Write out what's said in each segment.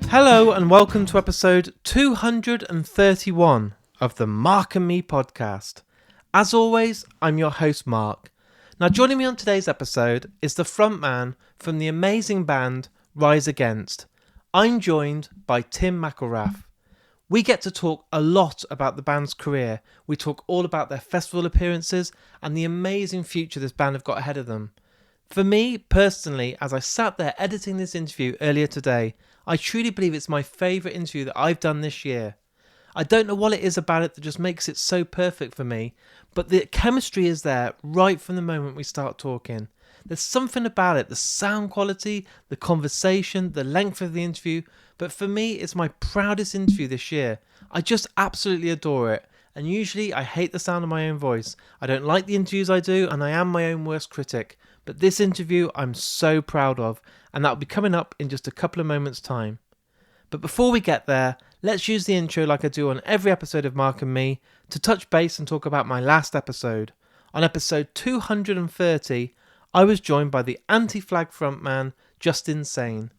Hello and welcome to episode 231 of the Mark and Me podcast. As always, I'm your host Mark. Now joining me on today's episode is the frontman from the amazing band Rise Against. I'm joined by Tim McIlrath. We get to talk a lot about the band's career. We talk all about their festival appearances and the amazing future this band have got ahead of them. For me, personally, as I sat there editing this interview earlier today, I truly believe it's my favourite interview that I've done this year. I don't know what it is about it that just makes it so perfect for me, but the chemistry is there right from the moment we start talking. There's something about it, the sound quality, the conversation, the length of the interview, but for me, it's my proudest interview this year. I just absolutely adore it. And usually I hate the sound of my own voice. I don't like the interviews I do, and I am my own worst critic. But this interview I'm so proud of, and that'll be coming up in just a couple of moments' time. But before we get there, let's use the intro like I do on every episode of Mark and Me to touch base and talk about my last episode. On episode 230, I was joined by the Anti-Flag frontman, Justin Sane.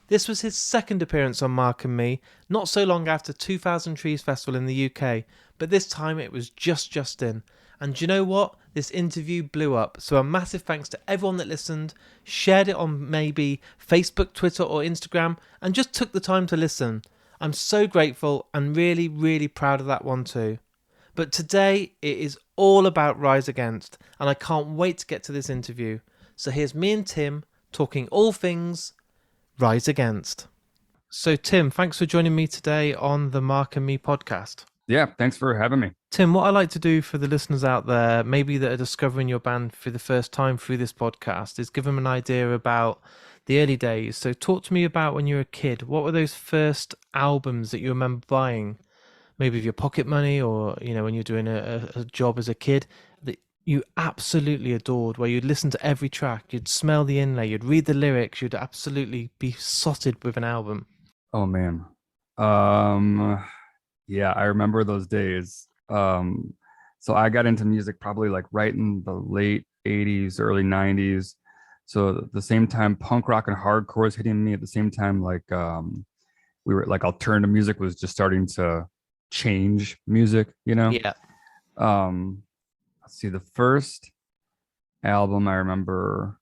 This was his second appearance on Mark and Me, not so long after 2000 Trees Festival in the UK, but this time it was just Justin. And do you know what? This interview blew up. So a massive thanks to everyone that listened, shared it on maybe Facebook, Twitter or Instagram, and just took the time to listen. I'm so grateful and really, really proud of that one too. But today it is all about Rise Against, and I can't wait to get to this interview. So here's me and Tim talking all things Rise Against. So Tim, thanks for joining me today on the Mark and Me podcast. Yeah, thanks for having me. Tim, what I like to do for the listeners out there, maybe that are discovering your band for the first time through this podcast, is give them an idea about the early days. So talk to me about when you were a kid. What were those first albums that you remember buying, maybe with your pocket money or, you know, when you're doing a job as a kid that you absolutely adored, where you'd listen to every track, you'd smell the inlay, you'd read the lyrics, you'd absolutely be sotted with an album? Oh man. Yeah, I remember those days. So I got into music probably like right in the late 80s, early 90s. So at the same time punk rock and hardcore was hitting me at the same time, like we were like alternative music was just starting to change music, you know? Yeah. Let's see, the first album I remember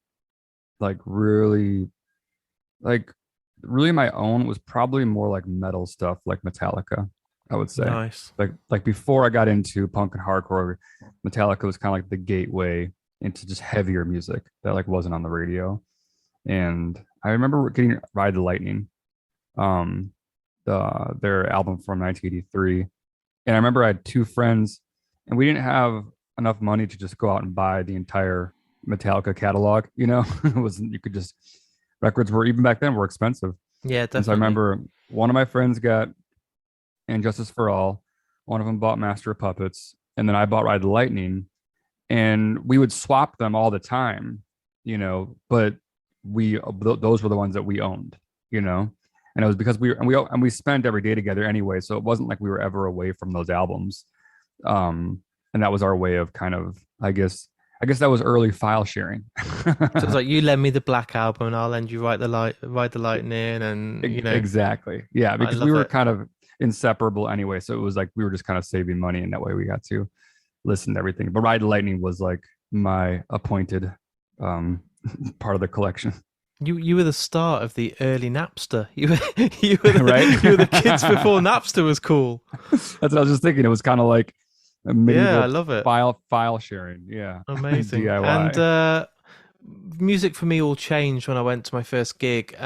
like really my own was probably more like metal stuff, like Metallica, I would say. Nice. Like before I got into punk and hardcore, Metallica was kind of like the gateway into just heavier music that like wasn't on the radio. And I remember getting Ride the Lightning, their album from 1983. And I remember I had two friends, and we didn't have enough money to just go out and buy the entire Metallica catalog. You know, it wasn't, you could just, records were, even back then, were expensive. Yeah, definitely. And so I remember one of my friends got And Justice for All, one of them bought Master of Puppets, and then I bought Ride the Lightning, and we would swap them all the time, you know, but those were the ones that we owned, you know. And it was because we spent every day together anyway, so it wasn't like we were ever away from those albums. And that was our way of kind of, I guess that was early file sharing. So it's like, you lend me the Black Album and I'll lend you Ride the Lightning, and you know. Exactly. Yeah, because we were kind of inseparable anyway, so it was like we were just kind of saving money, and that way we got to listen to everything. But Ride the Lightning was like my appointed part of the collection. You were the start of the early Napster. You were right. You were the kids before Napster was cool. That's what I was just thinking. It was kind of like a medieval, I love it. File sharing. Yeah, amazing. DIY. And music for me all changed when I went to my first gig.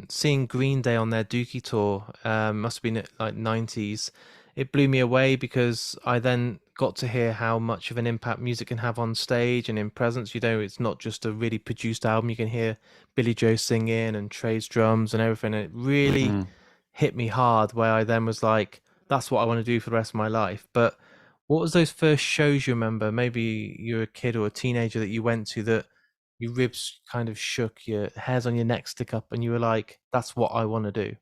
Seeing Green Day on their Dookie tour, must have been like 90s. It blew me away because I then got to hear how much of an impact music can have on stage and in presence. You know, it's not just a really produced album. You can hear Billy Joe singing and Trey's drums and everything. And it really hit me hard, where I then was like, that's what I want to do for the rest of my life. But what was those first shows you remember? Maybe you're a kid or a teenager that you went to that your ribs kind of shook, your hairs on your neck stick up, and you were like, that's what I want to do?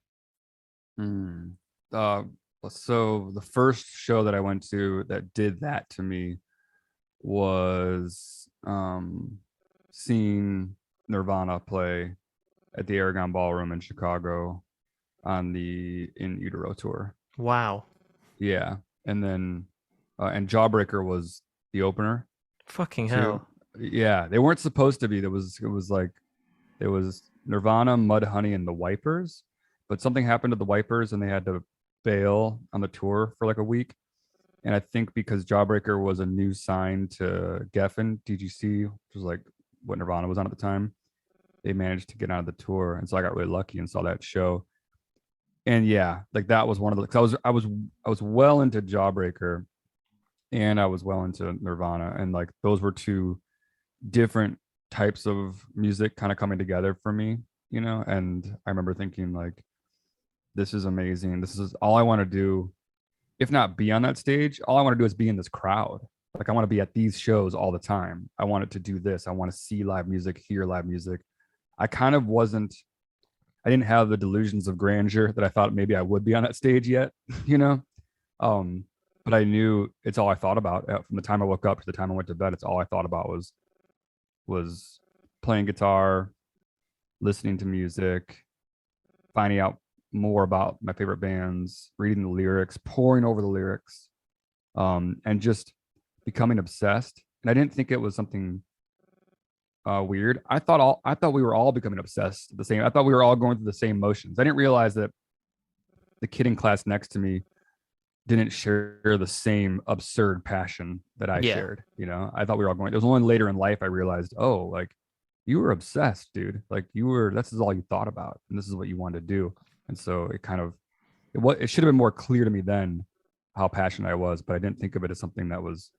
So the first show that I went to that did that to me was seeing Nirvana play at the Aragon Ballroom in Chicago. on the In Utero tour. Wow. Yeah, and then and Jawbreaker was the opener Fucking too. hell. Yeah, they weren't supposed to be. It was like it was Nirvana, Mudhoney, and the Wipers, but something happened to the Wipers and they had to bail on the tour for like a week. And I think because Jawbreaker was a new sign to Geffen DGC, which was like what Nirvana was on at the time, they managed to get out of the tour, and so I got really lucky and saw that show. And yeah, like that was one of the. Cause I was well into Jawbreaker, and I was well into Nirvana, and like those were two different types of music kind of coming together for me, you know. And I remember thinking like, this is amazing. This is all I want to do. If not be on that stage, all I want to do is be in this crowd. Like I want to be at these shows all the time. I wanted to do this. I want to see live music, hear live music. I kind of wasn't. I didn't have the delusions of grandeur that I thought maybe I would be on that stage yet, you know. Um, but I knew it's all I thought about from the time I woke up to the time I went to bed. It's all I thought about was playing guitar, listening to music, finding out more about my favorite bands, reading the lyrics, poring over the lyrics, and just becoming obsessed. And I didn't think it was something weird. I thought we were all becoming obsessed the same. I thought we were all going through the same motions. I didn't realize that the kid in class next to me didn't share the same absurd passion that I Yeah. shared. You know, I thought we were all going. It was only later in life I realized, oh, like you were obsessed, dude. Like you were. This is all you thought about, and this is what you wanted to do. And so it kind of it should have been more clear to me then how passionate I was, but I didn't think of it as something that was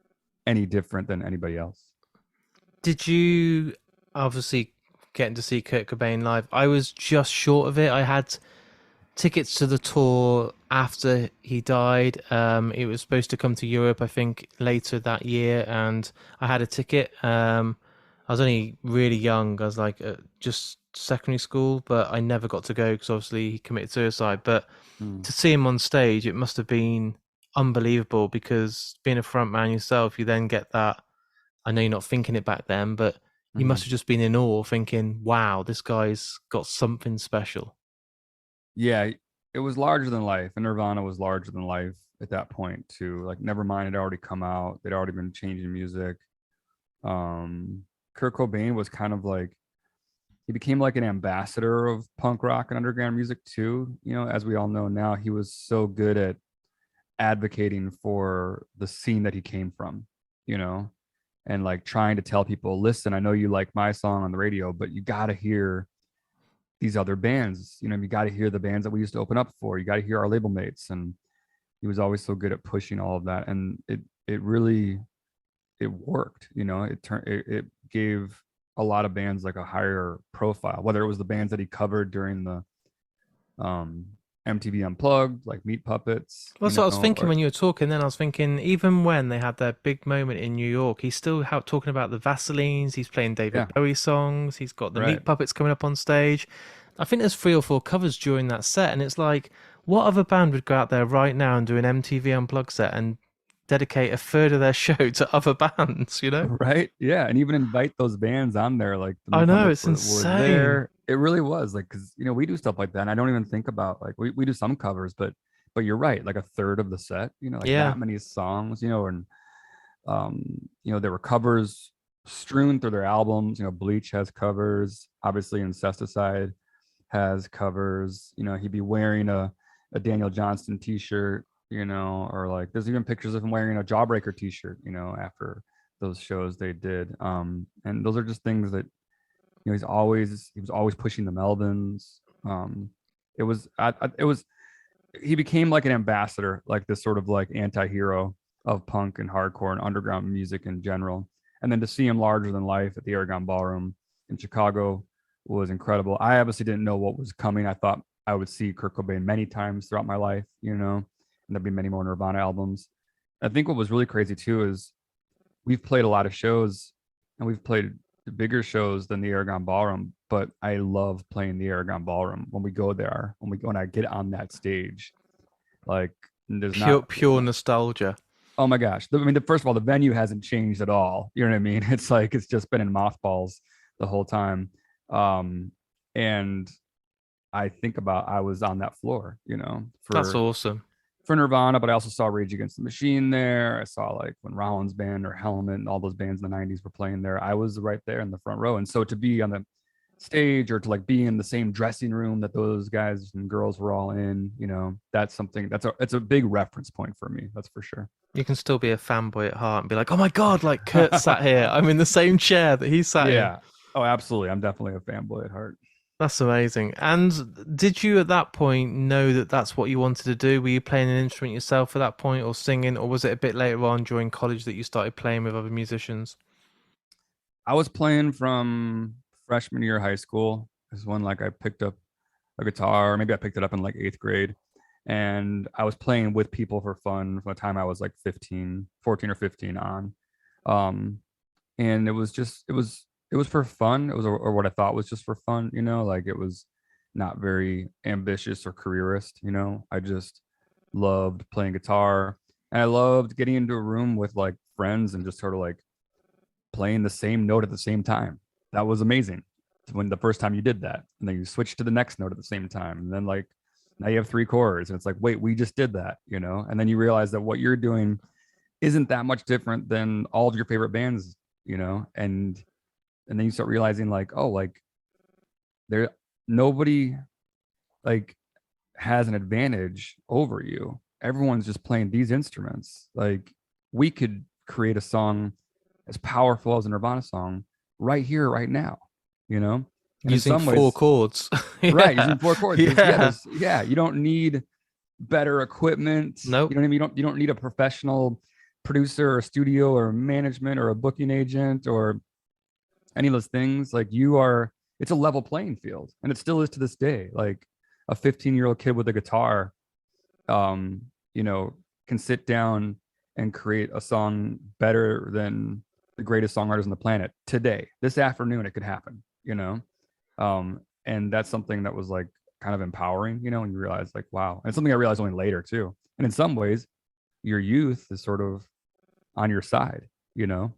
any different than anybody else. Did you obviously getting to see Kurt Cobain live? I was just short of it. I had tickets to the tour after he died. It was supposed to come to Europe, I think, later that year, and I had a ticket. I was only really young. I was like just secondary school, but I never got to go because obviously he committed suicide. But Mm. to see him on stage, it must have been unbelievable because being a front man yourself, you then get that. I know you're not thinking it back then, but you Mm-hmm. must have just been in awe, thinking, "Wow, this guy's got something special." Yeah, it was larger than life, and Nirvana was larger than life at that point too. Like Nevermind had already come out; they'd already been changing music. Kurt Cobain was kind of like he became like an ambassador of punk rock and underground music too. You know, as we all know now, he was so good at advocating for the scene that he came from. You know, and like trying to tell people, listen, I know you like my song on the radio, but you got to hear these other bands. You know, you got to hear the bands that we used to open up for. You got to hear our label mates. And he was always so good at pushing all of that. And it really, it worked, you know, it gave a lot of bands like a higher profile, whether it was the bands that he covered during the um, MTV Unplugged, like Meat Puppets, Well, you that's what I was know, thinking when you were talking. Then I was thinking, even when they had their big moment in New York, he's still out talking about the Vaselines. He's playing David yeah, Bowie songs. He's got the right. Meat Puppets coming up on stage. I think there's 3 or 4 covers during that set, and it's like, what other band would go out there right now and do an MTV Unplugged set and dedicate a third of their show to other bands? You know? Right. Yeah. And even invite those bands on there, like the I Meat know Puppets it's were insane. there. It really was like, cause you know, we do stuff like that. And I don't even think about like, we do some covers, but you're right. Like a third of the set, you know, like Yeah. that many songs, you know, and, you know, there were covers strewn through their albums. You know, Bleach has covers, obviously Incesticide has covers. You know, he'd be wearing a Daniel Johnston t-shirt, you know, or like there's even pictures of him wearing a Jawbreaker t-shirt, you know, after those shows they did. And those are just things that, you know, he was always pushing the Melvins. It was it was he became like an ambassador, like this sort of like anti-hero of punk and hardcore and underground music in general. And then to see him larger than life at the Aragon Ballroom in Chicago was incredible. I obviously didn't know what was coming. I thought I would see Kurt Cobain many times throughout my life, you know, and there'd be many more Nirvana albums. I think what was really crazy too is we've played a lot of shows and we've played bigger shows than the Aragon Ballroom, but I love playing the Aragon Ballroom when we go there, when I get on that stage. Like there's Pure, not pure nostalgia. oh my gosh. I mean, first of all, the venue hasn't changed at all. You know what I mean? It's like it's just been in mothballs the whole time. And I think about I was on that floor, That's awesome. for Nirvana, but I also saw Rage Against the Machine there. I saw like when Rollins Band or Helmet and all those bands in the 90s were playing there. I was right there in the front row. And so to be on the stage or to like be in the same dressing room that those guys and girls were all in, that's something it's a big reference point for me. That's for sure. You can still be a fanboy at heart and be like, oh my God, like Kurt sat here. I'm in the same chair that he sat in. Yeah. Oh, absolutely. I'm definitely a fanboy at heart. That's amazing. And did you at that point know that that's what you wanted to do? Were you playing an instrument yourself at that point or singing, or was it a bit later on during college that you started playing with other musicians? I was playing from freshman year of high school. Is when like I picked up a guitar. Maybe I picked it up in like eighth grade. And I was playing with people for fun from the time I was like 15, 14 or 15 on. Um, and it was for fun. It was or what I thought was just for fun, like it was not very ambitious or careerist, I just loved playing guitar and I loved getting into a room with like friends and just sort of like playing the same note at the same time. That was amazing when the first time you did that. And then you switch to the next note at the same time. And then like now you have three chords and it's like, wait, we just did that, and then you realize that what you're doing isn't that much different than all of your favorite bands, and then you start realizing like, oh, like there nobody like has an advantage over you. Everyone's just playing these instruments. Like we could create a song as powerful as a Nirvana song right here, right now, and using four chords. Right, using four chords. Yeah. You don't need better equipment. Nope. You know what I mean? You don't need a professional producer or studio or management or a booking agent or any of those things. Like it's a level playing field, and it still is to this day. Like a 15-year-old kid with a guitar, can sit down and create a song better than the greatest songwriters on the planet today. This afternoon, it could happen, and that's something that was like kind of empowering, when you realize like, wow. And it's something I realized only later too. And in some ways, your youth is sort of on your side,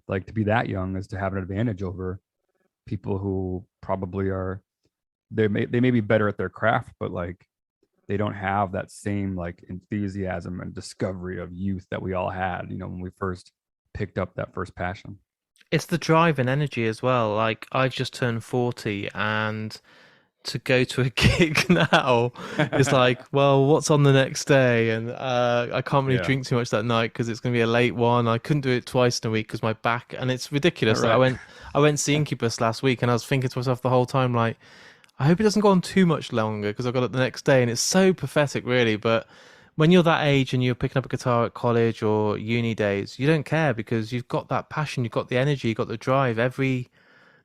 like to be that young is to have an advantage over people who probably they may be better at their craft, but like they don't have that same like enthusiasm and discovery of youth that we all had, when we first picked up that first passion. It's the drive and energy as well. Like I've just turned 40 and to go to a gig now is like, well, what's on the next day? And I can't really drink too much that night because it's going to be a late one. I couldn't do it twice in a week because my back, and it's ridiculous. Right. Like, I went to see Incubus last week and I was thinking to myself the whole time, like, I hope it doesn't go on too much longer because I got it the next day. And it's so pathetic, really. But when you're that age and you're picking up a guitar at college or uni days, you don't care because you've got that passion, you've got the energy, you've got the drive. Every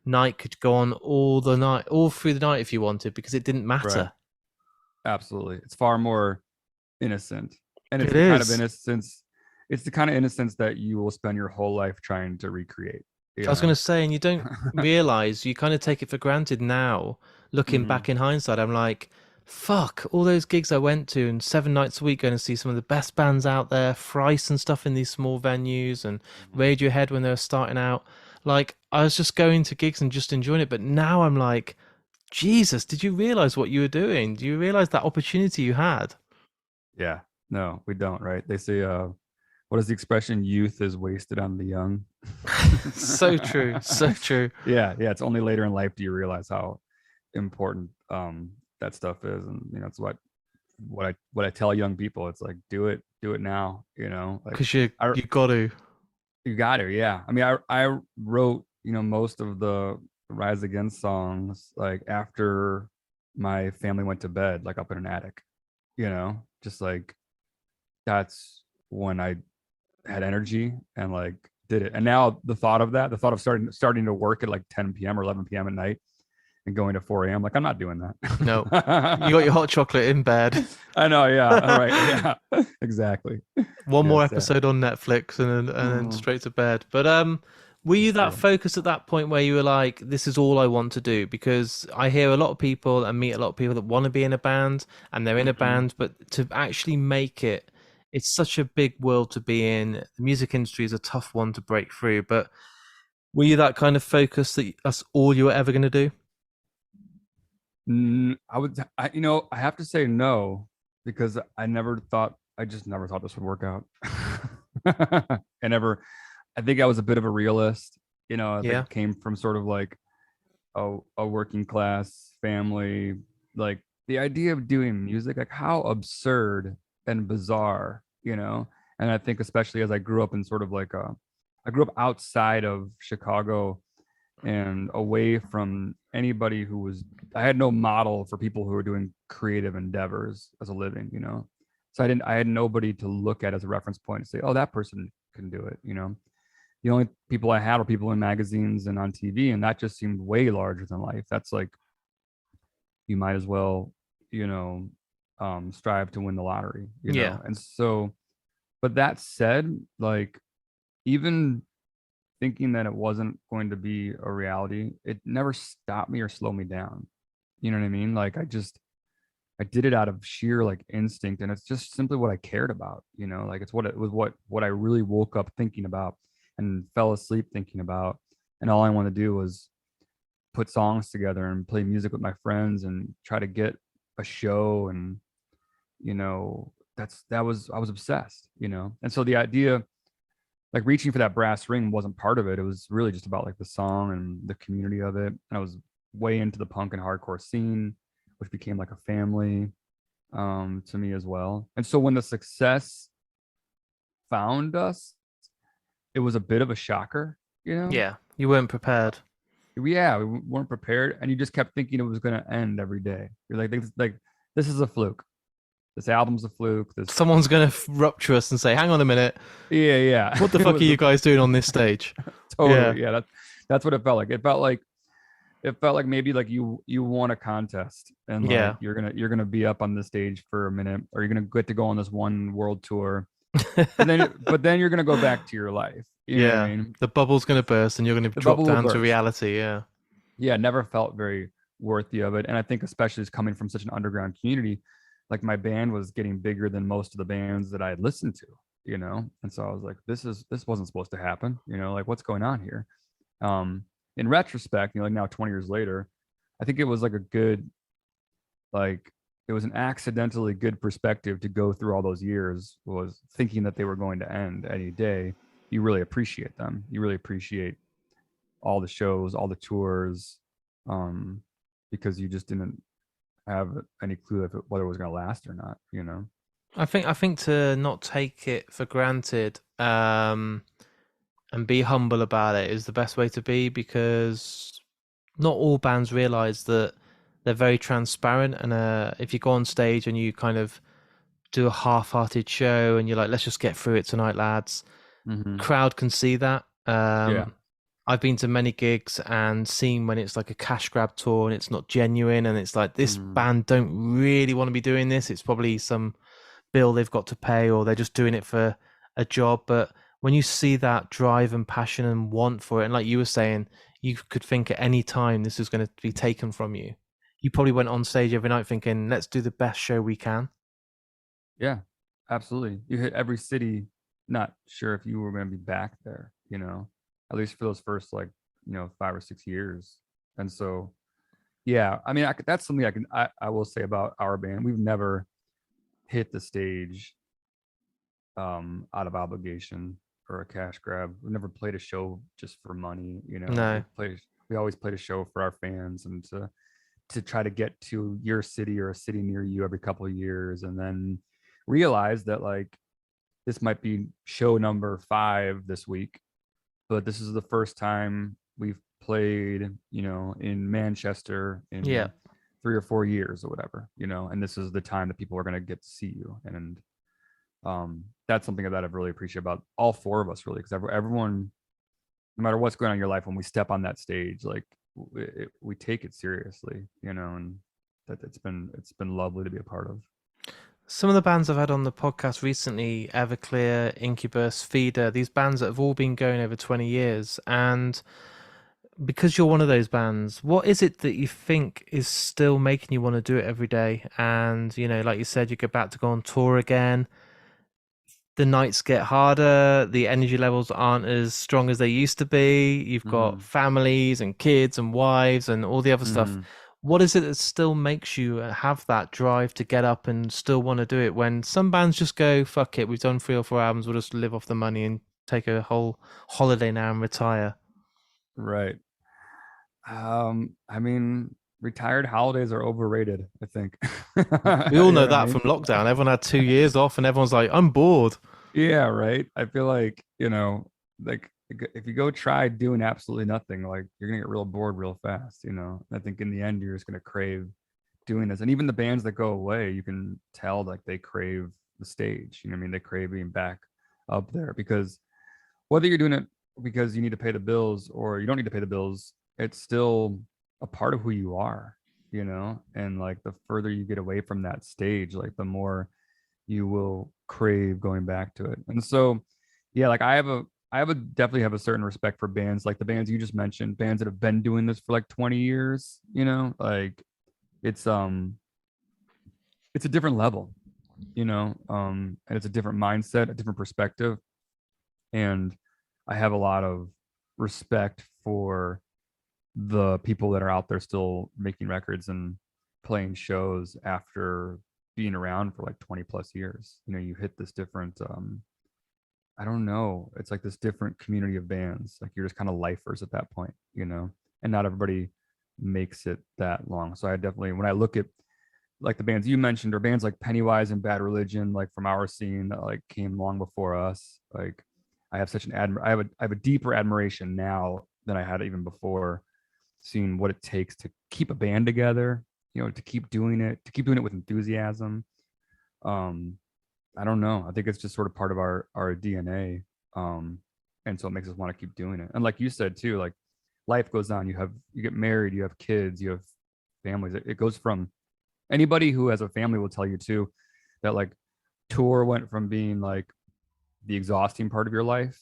night could go on all through the night if you wanted because it didn't matter. Right. Absolutely. It's far more innocent. And it's kind of innocence. It's the kind of innocence that you will spend your whole life trying to recreate. I was going to say, and you don't realize, you kind of take it for granted now. Looking back in hindsight, I'm like, fuck, all those gigs I went to and 7 nights a week going to see some of the best bands out there, Thrice and stuff in these small venues and Radiohead when they were starting out. Like, I was just going to gigs and just enjoying it. But now I'm like, Jesus, did you realize what you were doing? Do you realize that opportunity you had? Yeah. No, we don't, right? They say, what is the expression? Youth is wasted on the young. So true. So true. Yeah. It's only later in life do you realize how important that stuff is. And, it's what I tell young people. It's like, do it now, because you got to. You got to, yeah. I mean, I wrote, most of the Rise Against songs like after my family went to bed, like up in an attic, just like that's when I had energy and like did it. And now the thought of starting to work at like 10 p.m. or 11 p.m. at night and going to 4 a.m. like I'm not doing that. No, you got your hot chocolate in bed. I know, yeah. All right, yeah, exactly. One more episode on Netflix and then straight to bed. But were you that focused at that point where you were like, this is all I want to do? Because I hear a lot of people and meet a lot of people that want to be in a band and they're in a band, but to actually make it, it's such a big world to be in. The music industry is a tough one to break through. But were you that kind of focused that that's all you were ever going to do? I have to say no, because I just never thought this would work out. I never, I think I was a bit of a realist. I think Yeah. it came from sort of like a working class family. Like the idea of doing music, like how absurd and bizarre, And I think especially as I grew up in sort of like I grew up outside of Chicago and away from anybody I had no model for people who were doing creative endeavors as a living. So I had nobody to look at as a reference point and say, oh, that person can do it. The only people I had were people in magazines and on TV, and that just seemed way larger than life. That's like, you might as well, you know, strive to win the lottery. Yeah. And so, but that said, like, even thinking that it wasn't going to be a reality, it never stopped me or slowed me down. You know what I mean? Like, I did it out of sheer like instinct, and it's just simply what I cared about. Like it's what I really woke up thinking about and fell asleep thinking about, and all I want to do was put songs together and play music with my friends and try to get a show. And I was obsessed. And so the idea, like, reaching for that brass ring wasn't part of it. It was really just about like the song and the community of it. And I was way into the punk and hardcore scene, which became like a family to me as well. And so when the success found us, it was a bit of a shocker. Yeah. You weren't prepared. Yeah, we weren't prepared, and you just kept thinking it was going to end every day. You're like, this is a fluke. This album's a fluke. Someone's going to rupture us and say, hang on a minute. Yeah. What the fuck are you guys doing on this stage? Totally. Yeah. That's what it felt like. It felt like maybe like you won a contest, and like Yeah. you're gonna be up on the stage for a minute, or you're gonna get to go on this one world tour, but then you're gonna go back to your life. You know what I mean? The bubble's going to burst and you're going to drop down to reality. Yeah. Yeah, never felt very worthy of it. And I think especially as coming from such an underground community, like my band was getting bigger than most of the bands that I had listened to. And so I was like, this wasn't supposed to happen, like what's going on here? In retrospect, like now 20 years later, I think it was like it was an accidentally good perspective to go through all those years, was thinking that they were going to end any day. You really appreciate them. You really appreciate all the shows, all the tours, because you just didn't have any clue whether it was going to last or not. I think to not take it for granted, and be humble about it is the best way to be, because not all bands realize that they're very transparent. And if you go on stage and you kind of do a half-hearted show and you're like, let's just get through it tonight, lads. Mm-hmm. Crowd can see that. Yeah. I've been to many gigs and seen when it's like a cash grab tour and it's not genuine, and it's like, this band don't really want to be doing this. It's probably some bill they've got to pay, or they're just doing it for a job. But when you see that drive and passion and want for it, and like you were saying, you could think at any time this is going to be taken from you. You probably went on stage every night thinking, let's do the best show we can. Yeah, absolutely. You hit every city, not sure if you were going to be back there, at least for those first 5 or 6 years. And so, yeah, I mean, that's something I will say about our band. We've never hit the stage out of obligation or a cash grab. We've never played a show just for money. No. We always played a show for our fans, and to try to get to your city or a city near you every couple of years, and then realize that like this might be show number 5 this week, but this is the first time we've played, in Manchester in 3 or 4 years or whatever, and this is the time that people are going to get to see you. And that's something that I've really appreciated about all 4 of us, really, because everyone, no matter what's going on in your life, when we step on that stage, like we take it seriously, and that it's been lovely to be a part of. Some of the bands I've had on the podcast recently, Everclear, Incubus, Feeder, these bands that have all been going over 20 years. And because you're one of those bands, what is it that you think is still making you want to do it every day? And, like you said, you get back to go on tour again. The nights get harder. The energy levels aren't as strong as they used to be. You've got families and kids and wives and all the other stuff. What is it that still makes you have that drive to get up and still want to do it when some bands just go, fuck it, we've done 3 or 4 albums, we'll just live off the money and take a whole holiday now and retire? Right. I mean, retired holidays are overrated, I think. You We all know know what I that mean? from lockdown. Everyone had 2 years off and everyone's like, I'm bored. Yeah, right. I feel like, like if you go try doing absolutely nothing, like you're gonna get real bored real fast, I think in the end you're just gonna crave doing this. And even the bands that go away, you can tell like they crave the stage. You know what I mean? They crave being back up there because whether you're doing it because you need to pay the bills or you don't need to pay the bills, it's still a part of who you are, and like the further you get away from that stage, like the more you will crave going back to it. And so, yeah, like I definitely have a certain respect for bands like the bands you just mentioned, bands that have been doing this for like 20 years, like it's it's a different level, and it's a different mindset, a different perspective. And I have a lot of respect for the people that are out there still making records and playing shows after being around for like 20 plus years. You hit this different I don't know, it's like this different community of bands. Like you're just kind of lifers at that point, and not everybody makes it that long. So I definitely, when I look at like the bands you mentioned or bands like Pennywise and Bad Religion, like from our scene that like came long before us, like I have such an I have a deeper admiration now than I had even before, seeing what it takes to keep a band together, to keep doing it, with enthusiasm. Um, I don't know. I think it's just sort of part of our DNA. And so it makes us want to keep doing it. And like you said too, like life goes on. You get married, you have kids, you have families. It goes from, anybody who has a family will tell you too that like tour went from being like the exhausting part of your life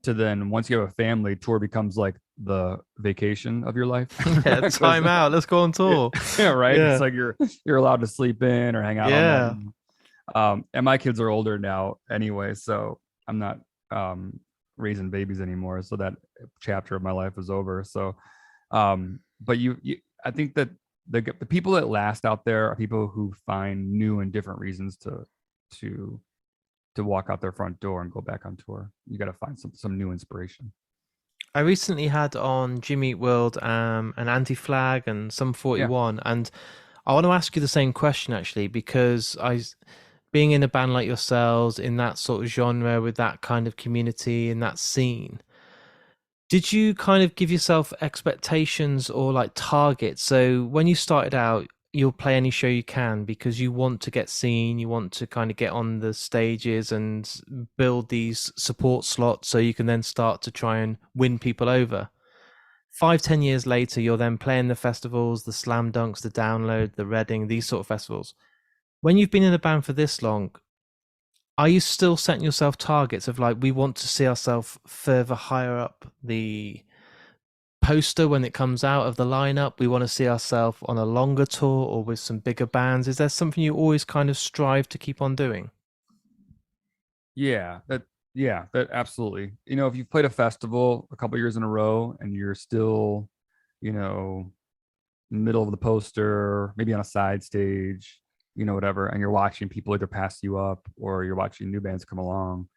to then once you have a family, tour becomes like the vacation of your life. Yeah, Because time out. Let's go on tour. yeah, right. It's Yeah. like you're allowed to sleep in or hang out all night. Yeah. And my kids are older now anyway, so I'm not raising babies anymore. So that chapter of my life is over. So, but I think that the people that last out there are people who find new and different reasons to walk out their front door and go back on tour. You got to find some new inspiration. I recently had on Jimmy Eat World and Anti Flag and some Yeah. 41, and I want to ask you the same question actually because being in a band like yourselves in that sort of genre with that kind of community in that scene, did you kind of give yourself expectations or like targets? So when you started out, you'll play any show you can because you want to get seen, you want to kind of get on the stages and build these support slots so you can then start to try and win people over. 5, 10 years later, you're then playing the festivals, the Slam Dunks, the Download, the Reading, these sort of festivals. When you've been in a band for this long, are you still setting yourself targets of like, we want to see ourselves further higher up the poster when it comes out of the lineup? We want to see ourselves on a longer tour or with some bigger bands. Is there something you always kind of strive to keep on doing? Yeah, that absolutely. If you've played a festival a couple years in a row and you're still, you know, middle of the poster, maybe on a side stage, whatever, and you're watching people either pass you up or you're watching new bands come along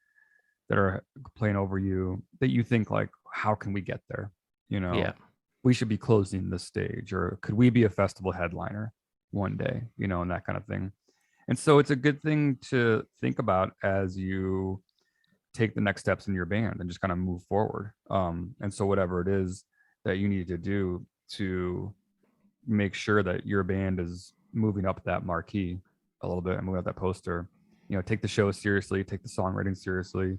that are playing over you, that you think like, how can we get there? Yeah. We should be closing the stage, or could we be a festival headliner one day, and that kind of thing. And so it's a good thing to think about as you take the next steps in your band and just kind of move forward. And so whatever it is that you need to do to make sure that your band is moving up that marquee a little bit and moving up that poster, take the show seriously, take the songwriting seriously,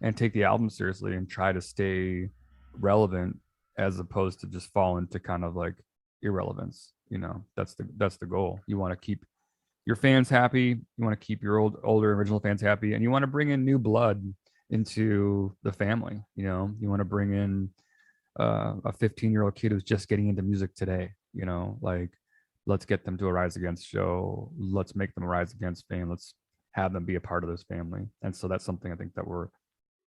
and take the album seriously and try to stay relevant as opposed to just fall into kind of like irrelevance. That's the goal. You want to keep your fans happy, you want to keep your older original fans happy, and you want to bring in new blood into the family. You want to bring in a 15-year-old kid who's just getting into music today, like let's get them to a Rise Against show, let's make them a Rise Against fan, let's have them be a part of this family. And so that's something I think that we're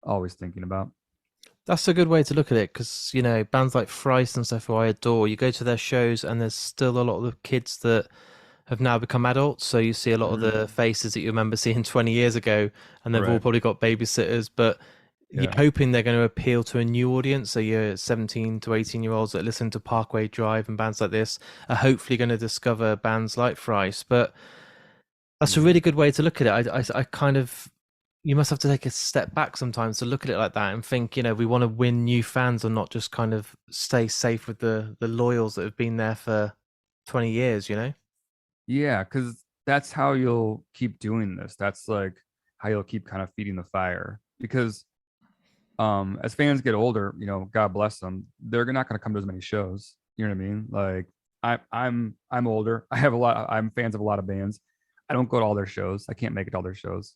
always thinking about. That's a good way to look at it because, bands like Thrice and stuff who I adore, you go to their shows and there's still a lot of the kids that have now become adults. So you see a lot of Mhm. the faces that you remember seeing 20 years ago, and they've all Right. probably got babysitters, but you're Yeah. hoping they're going to appeal to a new audience. So your 17 to 18-year-olds that listen to Parkway Drive and bands like this are hopefully going to discover bands like Thrice. But that's a Mhm. really good way to look at it. I kind of, you must have to take a step back sometimes to look at it like that and think, we want to win new fans or not just kind of stay safe with the loyals that have been there for 20 years, you know? Yeah, because that's how you'll keep doing this. That's like how you'll keep kind of feeding the fire. Because as fans get older, God bless them, they're not going to come to as many shows. You know what I mean? Like I'm older. I'm fans of a lot of bands. I don't go to all their shows. I can't make it to all their shows.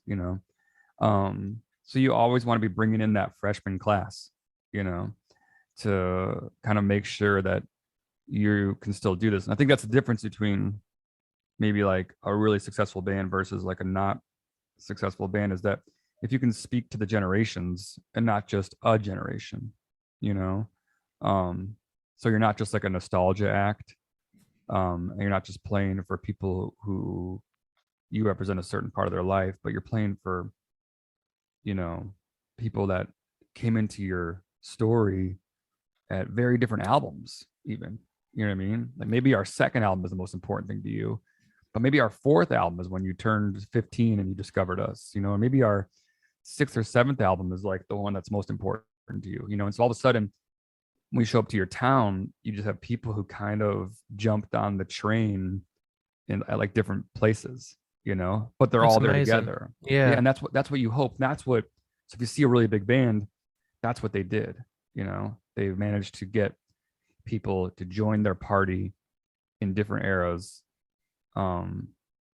So you always want to be bringing in that freshman class, you know, to kind of make sure that you can still do this. And I think that's the difference between maybe like a really successful band versus like a not successful band, is that if you can speak to the generations and not just a generation, you know, um, so you're not just like a nostalgia act, and you're not just playing for people who you represent a certain part of their life, but you're playing for, you know, people that came into your story at very different albums, even. You know what I mean? Like maybe our second album is the most important thing to you, but maybe our fourth album is when you turned 15 and you discovered us, and maybe our sixth or seventh album is like the one that's most important to you. And so all of a sudden, when you show up to your town, you just have people who kind of jumped on the train at like different places, but they're That's all there amazing. together. Yeah, Yeah. and that's what you hope. So if you see a really big band, that's what they did. They managed to get people to join their party in different eras, um,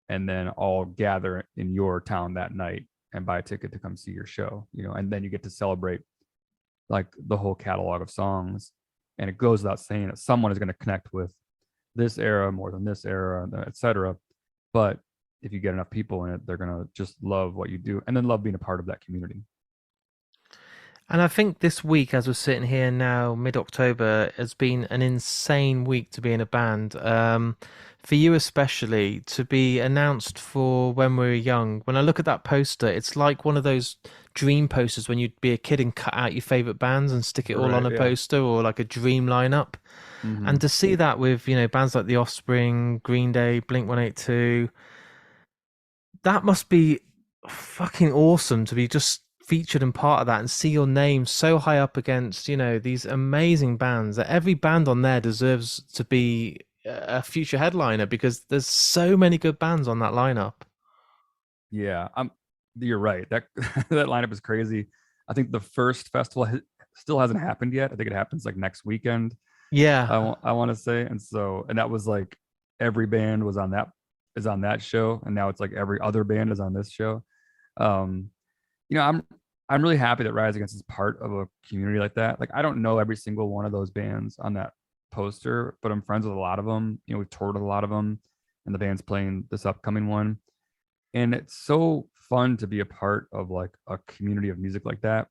and then all gather in your town that night and buy a ticket to come see your show. And then you get to celebrate like the whole catalog of songs. And it goes without saying that someone is going to connect with this era more than this era, etc. But if you get enough people in it, they're going to just love what you do and then love being a part of that community. And I think this week, as we're sitting here now, mid-October, has been an insane week to be in a band. For you especially, to be announced for When We Were Young. When I look at that poster, it's like one of those dream posters when you'd be a kid and cut out your favorite bands and stick it all on Right. a Yeah. poster, or like a dream lineup. And Mm-hmm. to see that with, bands like The Offspring, Green Day, Blink 182, that must be fucking awesome to be just featured and part of that and see your name so high up against, these amazing bands that every band on there deserves to be a future headliner because there's so many good bands on that lineup. Yeah. You're right. That that lineup is crazy. I think the first festival still hasn't happened yet. I think it happens like next weekend. Yeah. I want to say, and that was like every band is on that show, and now it's like every other band is on this show. Um, I'm really happy that Rise Against is part of a community like that. Like I don't know every single one of those bands on that poster, but I'm friends with a lot of them. We've toured with a lot of them, and the band's playing this upcoming one, and it's so fun to be a part of like a community of music like that.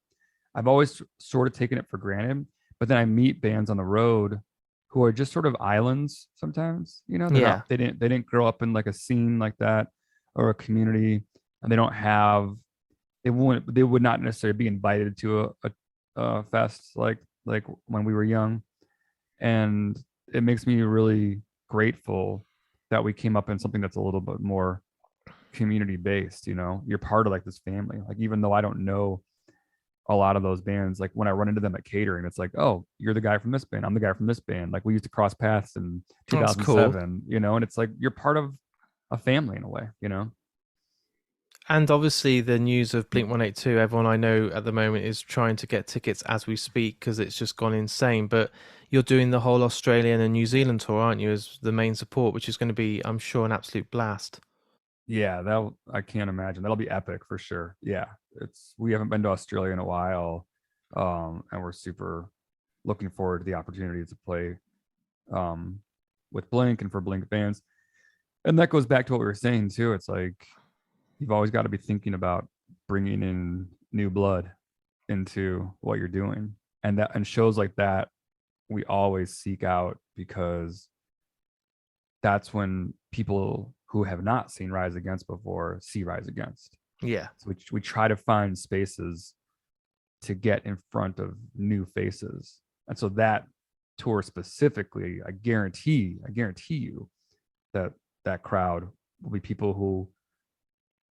I've always sort of taken it for granted, but then I meet bands on the road who are just sort of islands sometimes. Yeah. They didn't grow up in like a scene like that or a community, and they would not necessarily be invited to a fest like when we were young. And it makes me really grateful that we came up in something that's a little bit more community based. You're part of like this family. Like even though I don't know a lot of those bands, like when I run into them at catering, it's like, oh, you're the guy from this band, I'm the guy from this band. Like we used to cross paths in That's cool. 2007, and it's like you're part of a family in a way. And obviously, the news of Blink 182, everyone I know at the moment is trying to get tickets as we speak because it's just gone insane. But you're doing the whole Australian and New Zealand tour, aren't you, as the main support, which is going to be, I'm sure, an absolute blast. Yeah, that I can't imagine. That'll be epic for sure. Yeah, we haven't been to Australia in a while, and we're super looking forward to the opportunity to play um, with Blink and for Blink fans. And that goes back to what we were saying too. It's like you've always got to be thinking about bringing in new blood into what you're doing. and shows like that we always seek out, because that's when people who have not seen Rise Against before see Rise Against. Yeah. So we try to find spaces to get in front of new faces. And so that tour specifically, I guarantee you that that crowd will be people who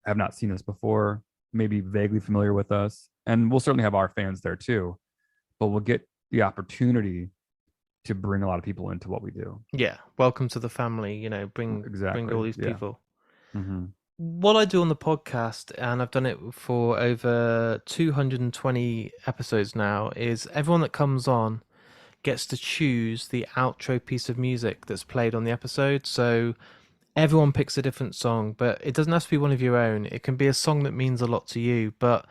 have not seen us before, maybe vaguely familiar with us. And we'll certainly have our fans there too, but we'll get the opportunity to bring a lot of people into what we do. Yeah. Welcome to the family, you know, bring all these people. Mm-hmm. What I do on the podcast, and I've done it for over 220 episodes now, is everyone that comes on gets to choose the outro piece of music that's played on the episode. So everyone picks a different song, but it doesn't have to be one of your own. It can be a song that means a lot to you. But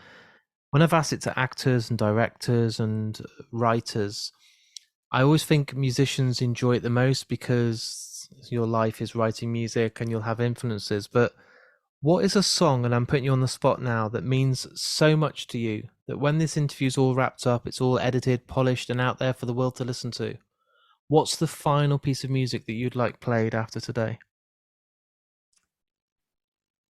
when I've asked it to actors and directors and writers, I always think musicians enjoy it the most because your life is writing music and you'll have influences. But what is a song, and I'm putting you on the spot now, that means so much to you that when this interview's all wrapped up, it's all edited, polished, and out there for the world to listen to? What's the final piece of music that you'd like played after today?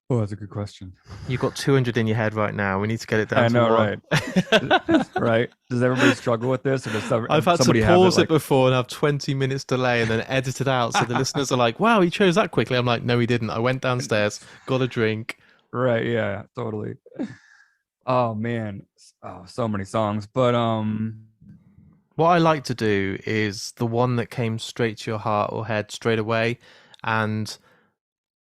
Oh, that's a good question. You've got 200 in your head right now. We need to get it down to know, one. Right? Right? Does everybody struggle with this, or does I've had to pause it before and have 20 minutes delay and then edit it out, so the listeners are like, "Wow, he chose that quickly." I'm like, "No, he didn't. I went downstairs, got a drink." Right? Yeah, totally. Oh man, so many songs, but what I like to do is the one that came straight to your heart or head straight away, and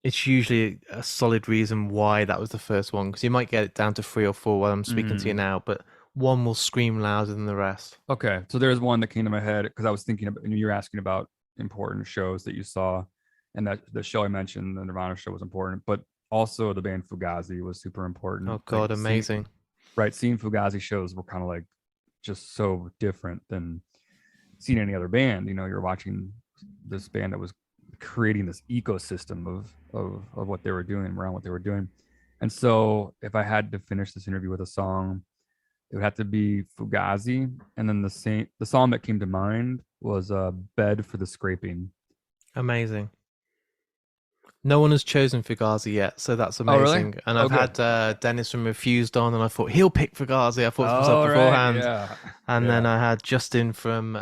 it's usually a solid reason why that was the first one, because you might get it down to 3 or 4 while I'm speaking to you now, but one will scream louder than the rest. Okay, so there's one that came to my head because I was thinking about, and you're asking about important shows that you saw, and that the show I mentioned, the Nirvana show, was important, but also the band Fugazi was super important. Oh God, amazing! Seeing Fugazi shows were kind of like just so different than seeing any other band. You know, you're watching this band that was creating this ecosystem of what they were doing around what they were doing. And so if I had to finish this interview with a song, it would have to be Fugazi. And then the song that came to mind was Bed for the Scraping. Amazing. No one has chosen Fugazi yet, so that's amazing. Oh, really? And I've had Dennis from Refused on, and I thought he'll pick Fugazi. I thought to myself beforehand. Yeah. And then I had Justin from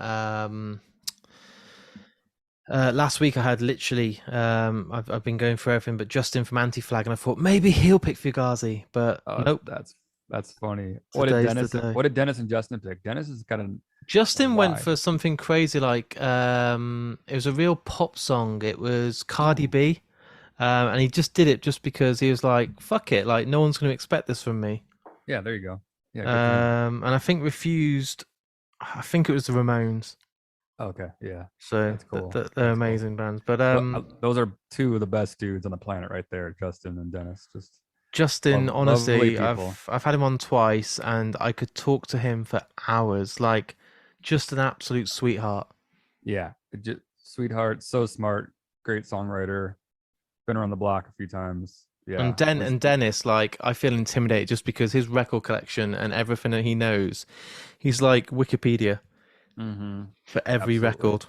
last week. I had literally I've been going through everything, but Justin from Anti-Flag, and I thought maybe he'll pick Fugazi, but nope. That's funny. What did Dennis and Justin pick? Dennis is kind of Justin went for something crazy, like it was a real pop song. It was Cardi B. And he just did it just because he was like, fuck it, like no one's going to expect this from me. Yeah, there you go. Yeah. And I think Refused, I think it was the Ramones. Okay, yeah. So that's cool. They're amazing bands. But those are two of the best dudes on the planet right there, Justin and Dennis. Justin, honestly, I've had him on twice, and I could talk to him for hours. Like, just an absolute sweetheart. Yeah, sweetheart, so smart, great songwriter. Been around the block a few times. Yeah. And Dennis, like, I feel intimidated just because his record collection and everything that he knows, he's like Wikipedia for every record.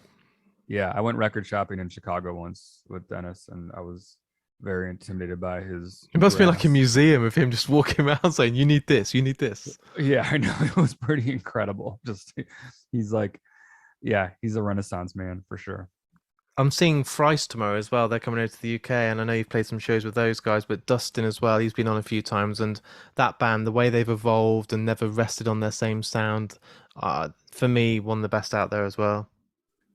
Yeah, I went record shopping in Chicago once with Dennis, and I was very intimidated by his. It must be like a museum of him just walking around saying, "You need this, you need this." Yeah, I know, it was pretty incredible. He's like, yeah, he's a Renaissance man for sure. I'm seeing Thrice tomorrow as well. They're coming over to the UK, and I know you've played some shows with those guys, but Dustin as well, he's been on a few times, and that band, the way they've evolved and never rested on their same sound, for me, one of the best out there as well.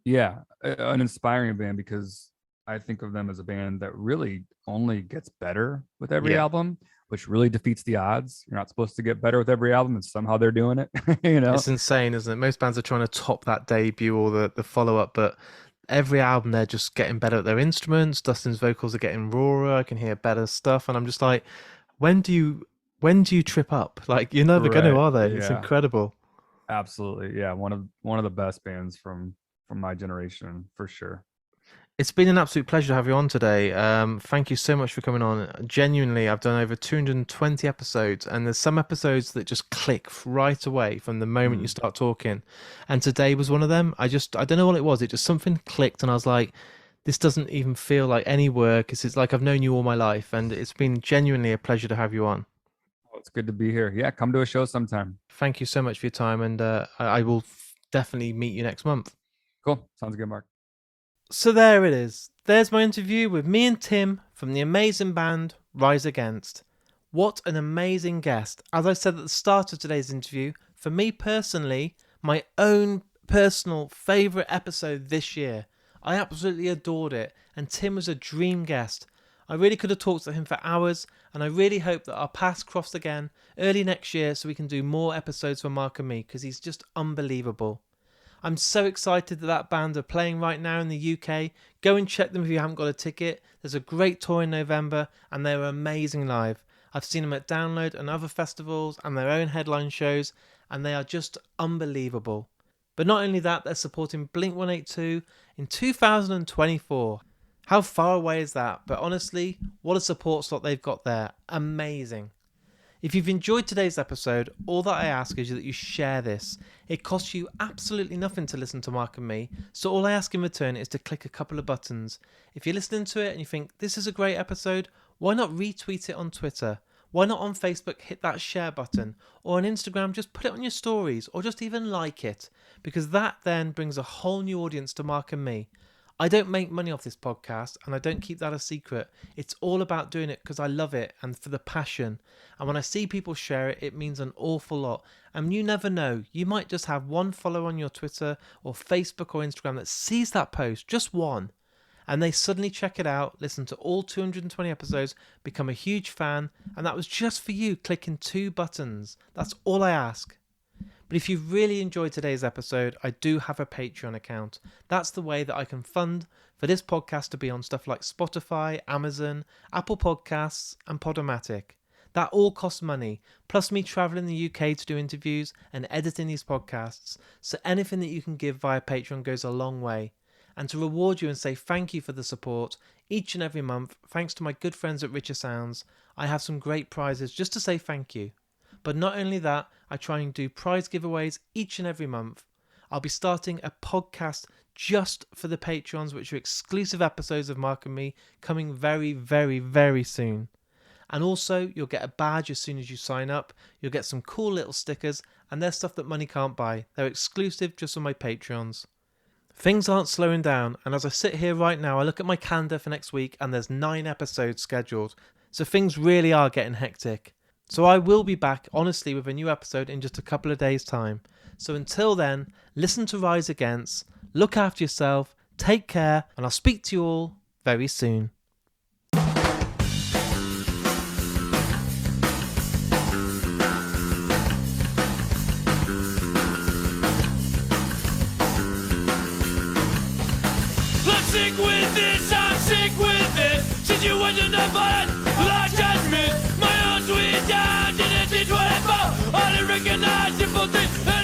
Yeah, an inspiring band, because I think of them as a band that really only gets better with every album, which really defeats the odds. You're not supposed to get better with every album, and somehow they're doing it. You know, it's insane, isn't it? Most bands are trying to top that debut or the follow-up, but every album they're just getting better at their instruments. Dustin's vocals are getting rawer. I can hear better stuff, and I'm just like, when do you trip up? Like, you're never going to, are they? Yeah. It's incredible. Absolutely, yeah. One of the best bands from my generation for sure. It's been an absolute pleasure to have you on today. Thank you so much for coming on. Genuinely, I've done over 220 episodes, and there's some episodes that just click right away from the moment you start talking. And today was one of them. I don't know what it was. It just something clicked, and I was like, this doesn't even feel like any work. It's like I've known you all my life, and it's been genuinely a pleasure to have you on. Oh, it's good to be here. Yeah, come to a show sometime. Thank you so much for your time, and I will definitely meet you next month. Cool. Sounds good, Mark. So there it is. There's my interview with me and Tim from the amazing band Rise Against. What an amazing guest. As I said at the start of today's interview, for me personally, my own personal favourite episode this year. I absolutely adored it, and Tim was a dream guest. I really could have talked to him for hours, and I really hope that our paths cross again early next year so we can do more episodes for Mark and me, because he's just unbelievable. I'm so excited that band are playing right now in the UK. Go and check them if you haven't got a ticket. There's a great tour in November, and they're amazing live. I've seen them at Download and other festivals and their own headline shows, and they are just unbelievable. But not only that, they're supporting Blink-182 in 2024. How far away is that? But honestly, what a support slot they've got there. Amazing. If you've enjoyed today's episode, all that I ask is that you share this. It costs you absolutely nothing to listen to Mark and me, so all I ask in return is to click a couple of buttons. If you're listening to it and you think this is a great episode, why not retweet it on Twitter? Why not on Facebook hit that share button? Or on Instagram just put it on your stories, or just even like it, because that then brings a whole new audience to Mark and me. I don't make money off this podcast, and I don't keep that a secret. It's all about doing it because I love it and for the passion. And when I see people share it, it means an awful lot. And you never know, you might just have one follower on your Twitter or Facebook or Instagram that sees that post, just one, and they suddenly check it out, listen to all 220 episodes, become a huge fan, and that was just for you clicking 2 buttons. That's all I ask. But if you've really enjoyed today's episode, I do have a Patreon account. That's the way that I can fund for this podcast to be on stuff like Spotify, Amazon, Apple Podcasts, and Podomatic. That all costs money, plus me traveling the UK to do interviews and editing these podcasts, so anything that you can give via Patreon goes a long way. And to reward you and say thank you for the support, each and every month, thanks to my good friends at Richer Sounds, I have some great prizes just to say thank you. But not only that, I try and do prize giveaways each and every month. I'll be starting a podcast just for the Patreons, which are exclusive episodes of Mark and me coming very, very, very soon. And also, you'll get a badge as soon as you sign up. You'll get some cool little stickers, and they're stuff that money can't buy. They're exclusive just for my Patreons. Things aren't slowing down, and as I sit here right now, I look at my calendar for next week, and there's 9 episodes scheduled. So things really are getting hectic. So I will be back, honestly, with a new episode in just a couple of days' time. So until then, listen to Rise Against, look after yourself, take care, and I'll speak to you all very soon. Sick with this, I'm sick with this. Situation of violence, large judgment. My own sweet down, didn't see 24. Only recognize simple things.